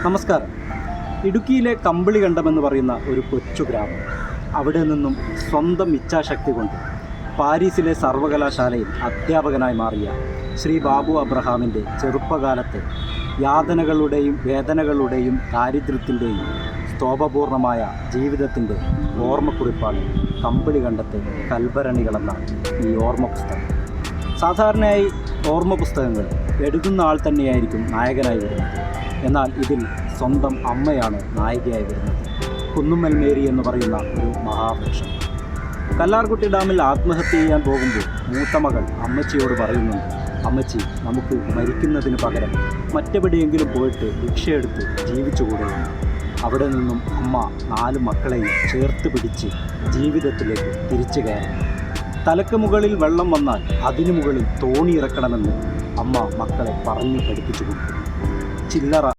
നമസ്കാരം. ഇടുക്കിയിലെ കമ്പിളികണ്ടമെന്ന് പറയുന്ന ഒരു കൊച്ചു ഗ്രാമം. അവിടെ നിന്നും സ്വന്തം ഇച്ഛാശക്തി കൊണ്ട് പാരീസിലെ സർവകലാശാലയിൽ അധ്യാപകനായി മാറിയ ശ്രീ ബാബു അബ്രഹാമിൻ്റെ ചെറുപ്പകാലത്തെ യാതനകളുടെയും വേദനകളുടെയും ദാരിദ്ര്യത്തിൻ്റെയും സ്തോഭപൂർണമായ ജീവിതത്തിൻ്റെ ഓർമ്മക്കുറിപ്പാണ് കമ്പിളികണ്ടത്തെ കൽഭരണികളെന്ന ഈ ഓർമ്മ പുസ്തകം. സാധാരണയായി ഓർമ്മ പുസ്തകങ്ങൾ എഴുതുന്ന ആൾ തന്നെയായിരിക്കും നായകനായി വരുന്നത്. എന്നാൽ ഇതിൽ സ്വന്തം അമ്മയാണ് നായികയായി വരുന്നത്. കുന്നുമ്മൽ മേരി എന്ന് പറയുന്ന ഒരു മഹാവൃക്ഷം. കല്ലാർകുട്ടി ഡാമിൽ ആത്മഹത്യ ചെയ്യാൻ പോകുമ്പോൾ മൂത്ത മകൾ അമ്മച്ചിയോട് പറയുന്നുണ്ട്, അമ്മച്ചി, നമുക്ക് മരിക്കുന്നതിന് പകരം മറ്റെവിടെയെങ്കിലും പോയിട്ട് ഭിക്ഷയെടുത്ത് ജീവിച്ചുകൂടെ. അവിടെ നിന്നും അമ്മ 4 മക്കളെയും ചേർത്ത് പിടിച്ച് ജീവിതത്തിലേക്ക് തിരിച്ചു കയറി. തലക്ക് മുകളിൽ വെള്ളം വന്നാൽ അതിനു മുകളിൽ തോണി ഇറക്കണമെന്ന് അമ്മ മക്കളെ പറഞ്ഞു പഠിപ്പിച്ചു കൊടുത്തു. ചില്ലറ